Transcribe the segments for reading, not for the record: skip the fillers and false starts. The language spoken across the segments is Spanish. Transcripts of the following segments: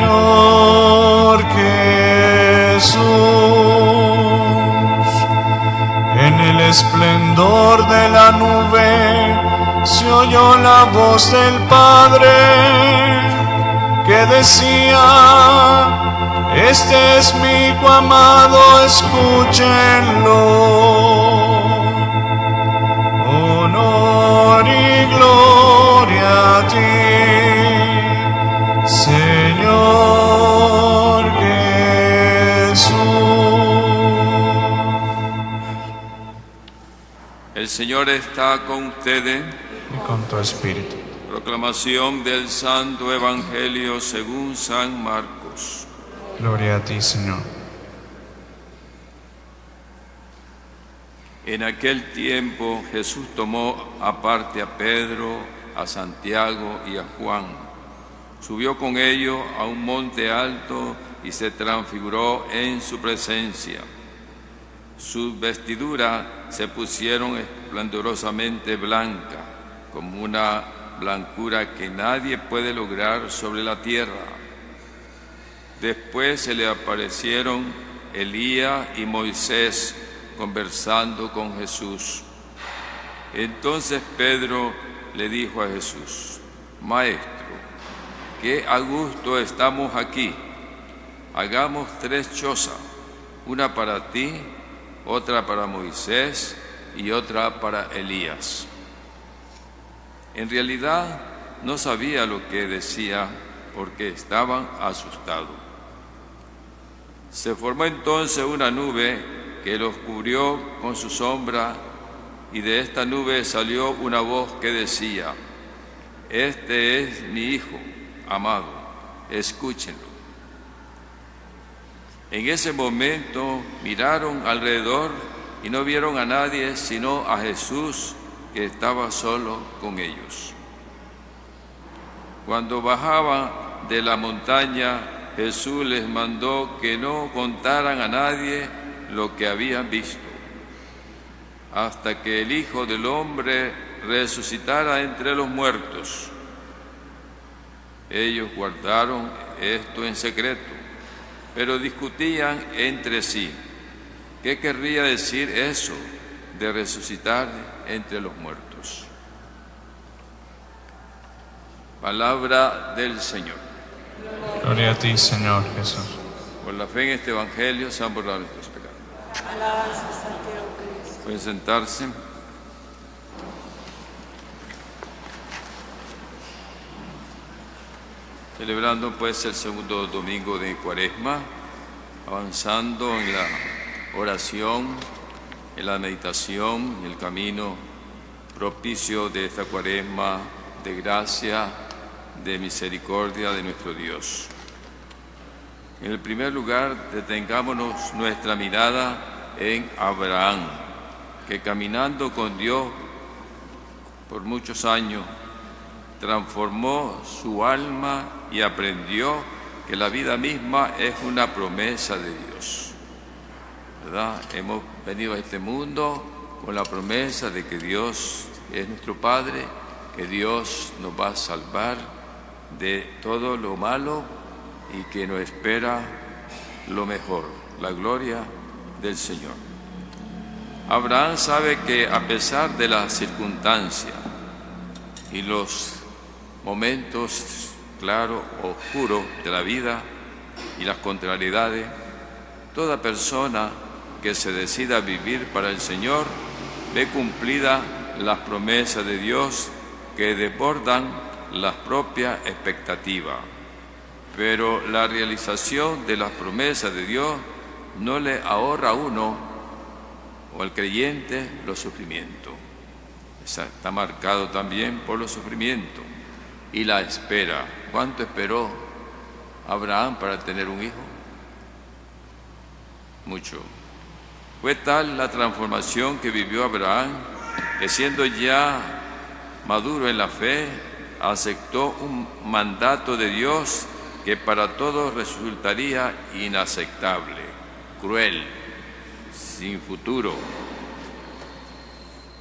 Señor Jesús. En el esplendor de la nube se oyó la voz del Padre que decía: este es mi Hijo amado, escúchenlo. Honor y gloria a ti, Señor Jesús. El Señor está con ustedes. Y con tu espíritu. Proclamación del Santo Evangelio según San Marcos. Gloria a ti, Señor. En aquel tiempo Jesús tomó aparte a Pedro, a Santiago y a Juan. Subió con ellos a un monte alto y se transfiguró en su presencia. Sus vestiduras se pusieron esplendorosamente blancas, como una blancura que nadie puede lograr sobre la tierra. Después se le aparecieron Elías y Moisés conversando con Jesús. Entonces Pedro le dijo a Jesús: Maestro, qué a gusto estamos aquí. Hagamos 3 chozas, una para ti, otra para Moisés y otra para Elías. En realidad no sabía lo que decía porque estaban asustados. Se formó entonces una nube que los cubrió con su sombra, y de esta nube salió una voz que decía: este es mi Hijo amado, escúchenlo. En ese momento miraron alrededor y no vieron a nadie sino a Jesús, que estaba solo con ellos. Cuando bajaban de la montaña, Jesús les mandó que no contaran a nadie lo que habían visto, hasta que el Hijo del Hombre resucitara entre los muertos. Ellos guardaron esto en secreto, pero discutían entre sí: ¿qué querría decir eso de resucitar entre los muertos? Palabra del Señor. Gloria a ti, Señor Jesús. Por la fe en este Evangelio se han borrado nuestros pecados. Alabanza, Santiago Cristo. Pueden sentarse. Celebrando pues el segundo domingo de Cuaresma, avanzando en la oración, en la meditación, en el camino propicio de esta Cuaresma de gracia, de misericordia de nuestro Dios. En el primer lugar, detengámonos nuestra mirada en Abraham, que caminando con Dios por muchos años, transformó su alma y aprendió que la vida misma es una promesa de Dios, ¿verdad? Hemos venido a este mundo con la promesa de que Dios es nuestro Padre, que Dios nos va a salvar de todo lo malo y que nos espera lo mejor, la gloria del Señor. Abraham sabe que a pesar de las circunstancias y los momentos, claro, oscuros de la vida y las contrariedades, toda persona que se decida a vivir para el Señor ve cumplidas las promesas de Dios que desbordan las propias expectativas. Pero la realización de las promesas de Dios no le ahorra a uno o al creyente los sufrimientos. Está marcado también por los sufrimientos y la espera. ¿Cuánto esperó Abraham para tener un hijo? Mucho. Fue tal la transformación que vivió Abraham que, siendo ya maduro en la fe, aceptó un mandato de Dios que para todos resultaría inaceptable, cruel, sin futuro.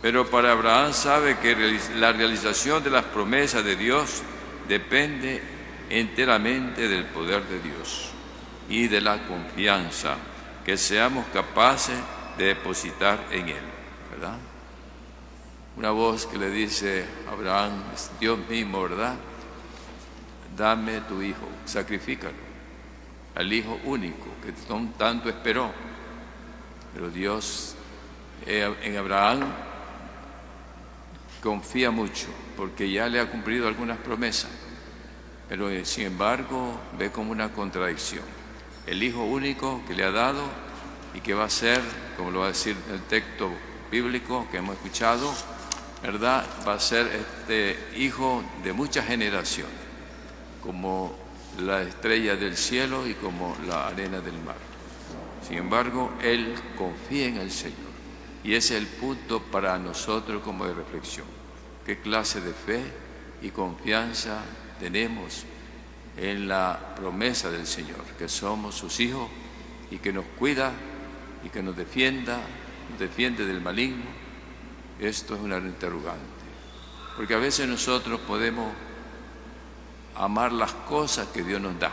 Pero para Abraham sabe que la realización de las promesas de Dios depende enteramente del poder de Dios y de la confianza que seamos capaces de depositar en Él, ¿verdad? Una voz que le dice a Abraham, es Dios mismo, ¿verdad? Dame tu hijo, sacrifícalo, al hijo único que tanto esperó. Pero Dios en Abraham confía mucho, porque ya le ha cumplido algunas promesas, pero sin embargo ve como una contradicción. El hijo único que le ha dado y que va a ser, como lo va a decir el texto bíblico que hemos escuchado, ¿verdad? Va a ser hijo de muchas generaciones, como la estrella del cielo y como la arena del mar. Sin embargo, él confía en el Señor. Y ese es el punto para nosotros como de reflexión. ¿Qué clase de fe y confianza tenemos en la promesa del Señor? Que somos sus hijos y que nos cuida y que nos defiende del maligno. Esto es una interrogante. Porque a veces nosotros podemos amar las cosas que Dios nos da,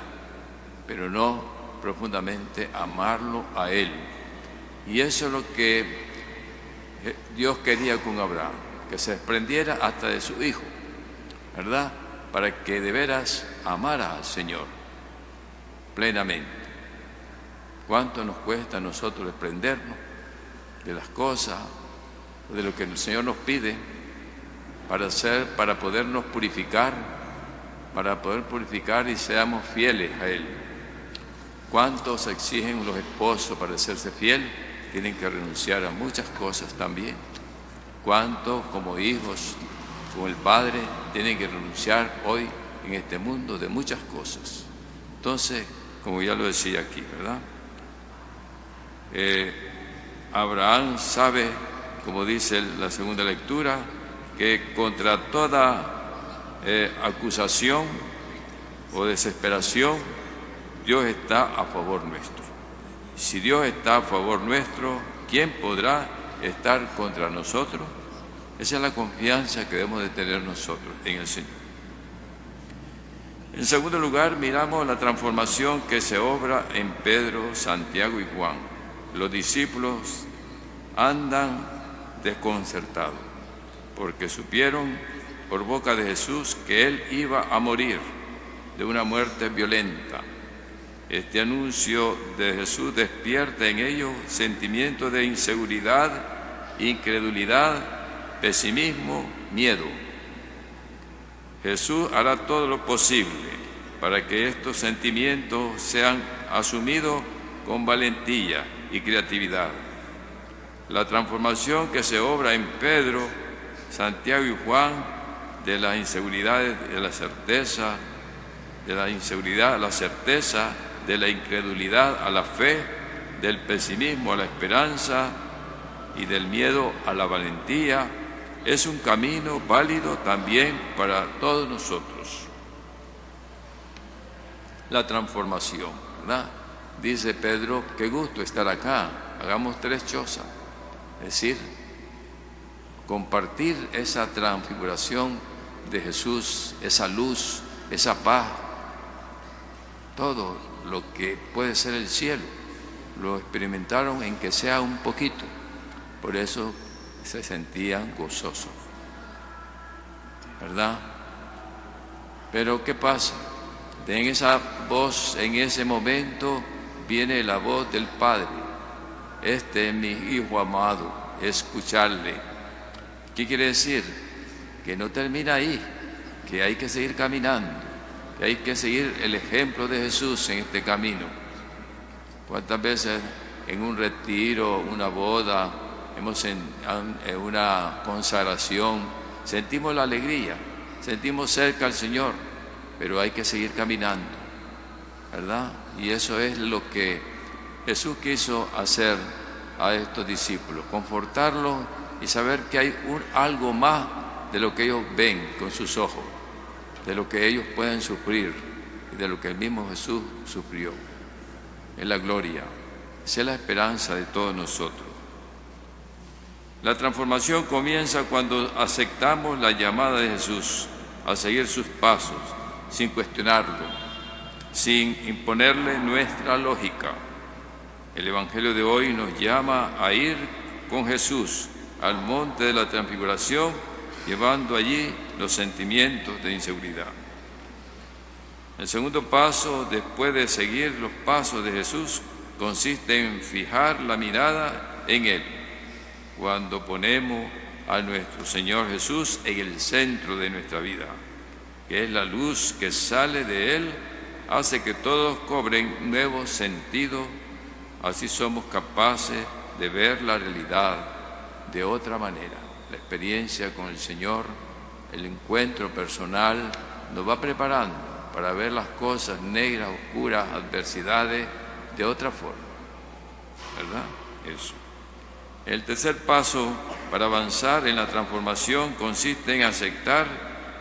pero no profundamente amarlo a Él. Y eso es lo que Dios quería con Abraham, que se desprendiera hasta de su hijo, ¿verdad? Para que de veras amara al Señor plenamente. ¿Cuánto nos cuesta a nosotros desprendernos de las cosas, de lo que el Señor nos pide para podernos purificar, para poder purificar y seamos fieles a Él? ¿Cuántos exigen los esposos para hacerse fiel? Tienen que renunciar a muchas cosas también. ¿Cuántos como hijos, como el Padre, tienen que renunciar hoy en este mundo de muchas cosas? Entonces, como ya lo decía aquí, ¿verdad? Abraham sabe, como dice la segunda lectura, que contra toda acusación o desesperación, Dios está a favor nuestro. Si Dios está a favor nuestro, ¿quién podrá estar contra nosotros? Esa es la confianza que debemos de tener nosotros en el Señor. En segundo lugar, miramos la transformación que se obra en Pedro, Santiago y Juan. Los discípulos andan desconcertados porque supieron por boca de Jesús que Él iba a morir de una muerte violenta. Este anuncio de Jesús despierta en ellos sentimientos de inseguridad, incredulidad, pesimismo, miedo. Jesús hará todo lo posible para que estos sentimientos sean asumidos con valentía y creatividad. La transformación que se obra en Pedro, Santiago y Juan, de las inseguridades, de la certeza, de la inseguridad a la certeza, de la incredulidad a la fe, del pesimismo a la esperanza y del miedo a la valentía, es un camino válido también para todos nosotros. La transformación, ¿verdad? Dice Pedro, qué gusto estar acá, hagamos 3 chozas. Es decir, compartir esa transfiguración de Jesús, esa luz, esa paz, todo lo que puede ser el cielo, lo experimentaron en que sea un poquito. Por eso se sentían gozosos, ¿verdad? Pero ¿qué pasa? En esa voz, en ese momento, viene la voz del Padre. Este es mi Hijo amado, escucharle. ¿Qué quiere decir? Que no termina ahí, que hay que seguir caminando, que hay que seguir el ejemplo de Jesús en este camino. ¿Cuántas veces en un retiro, una boda, en una consagración, sentimos la alegría, sentimos cerca al Señor, pero hay que seguir caminando, ¿verdad? Y eso es lo que Jesús quiso hacer a estos discípulos, confortarlos y saber que hay algo más de lo que ellos ven con sus ojos, de lo que ellos pueden sufrir y de lo que el mismo Jesús sufrió. Es la gloria, esa es la esperanza de todos nosotros. La transformación comienza cuando aceptamos la llamada de Jesús a seguir sus pasos sin cuestionarlo, sin imponerle nuestra lógica. El Evangelio de hoy nos llama a ir con Jesús al monte de la transfiguración, llevando allí los sentimientos de inseguridad. El segundo paso, después de seguir los pasos de Jesús, consiste en fijar la mirada en Él. Cuando ponemos a nuestro Señor Jesús en el centro de nuestra vida, que es la luz que sale de Él, hace que todos cobren nuevo sentido. Así somos capaces de ver la realidad de otra manera. La experiencia con el Señor, el encuentro personal, nos va preparando para ver las cosas negras, oscuras, adversidades de otra forma, ¿verdad? Eso. El tercer paso para avanzar en la transformación consiste en aceptar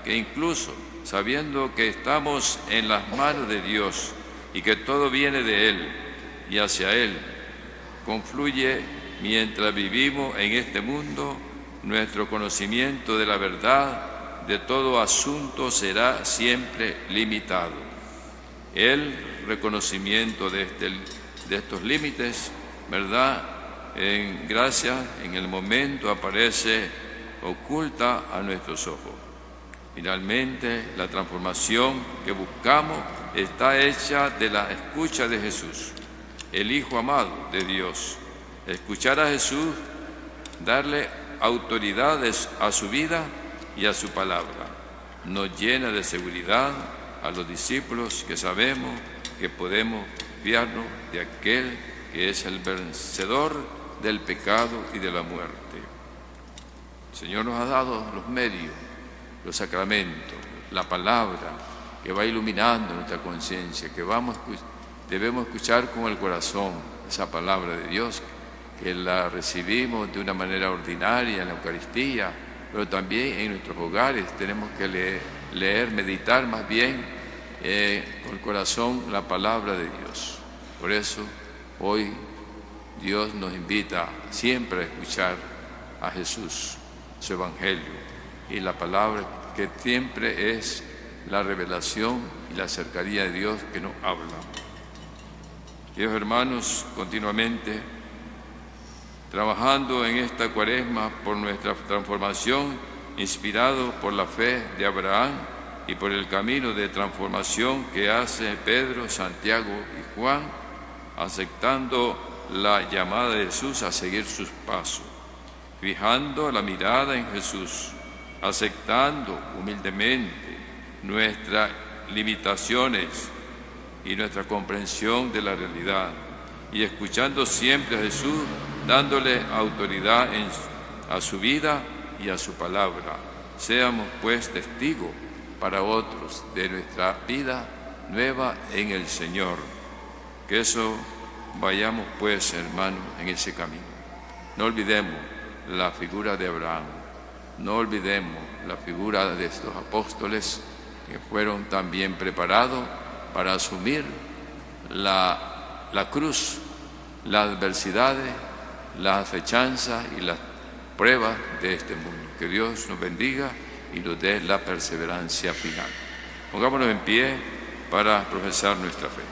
que incluso sabiendo que estamos en las manos de Dios y que todo viene de Él y hacia Él, confluye mientras vivimos en este mundo, nuestro conocimiento de la verdad de todo asunto será siempre limitado. El reconocimiento de estos límites, ¿verdad?, en gracia, en el momento aparece oculta a nuestros ojos. Finalmente, la transformación que buscamos está hecha de la escucha de Jesús, el Hijo amado de Dios. Escuchar a Jesús, darle autoridades a su vida y a su palabra, nos llena de seguridad a los discípulos que sabemos que podemos fiarnos de aquel que es el vencedor del pecado y de la muerte. El Señor nos ha dado los medios, los sacramentos, la palabra que va iluminando nuestra conciencia, que debemos escuchar con el corazón esa palabra de Dios, que la recibimos de una manera ordinaria en la Eucaristía, pero también en nuestros hogares tenemos que leer, meditar más bien con el corazón la palabra de Dios. Por eso hoy Dios nos invita siempre a escuchar a Jesús, su Evangelio, y la palabra que siempre es la revelación y la cercanía de Dios que nos habla. Queridos hermanos, continuamente trabajando en esta Cuaresma por nuestra transformación, inspirado por la fe de Abraham y por el camino de transformación que hace Pedro, Santiago y Juan, aceptando la llamada de Jesús a seguir sus pasos, fijando la mirada en Jesús, aceptando humildemente nuestras limitaciones y nuestra comprensión de la realidad, y escuchando siempre a Jesús, dándole autoridad a su vida y a su palabra. Seamos pues testigos para otros de nuestra vida nueva en el Señor. Que eso vayamos pues, hermanos, en ese camino. No olvidemos la figura de Abraham, no olvidemos la figura de estos apóstoles que fueron también preparados para asumir la cruz, las adversidades, las acechanzas y las pruebas de este mundo. Que Dios nos bendiga y nos dé la perseverancia final. Pongámonos en pie para profesar nuestra fe.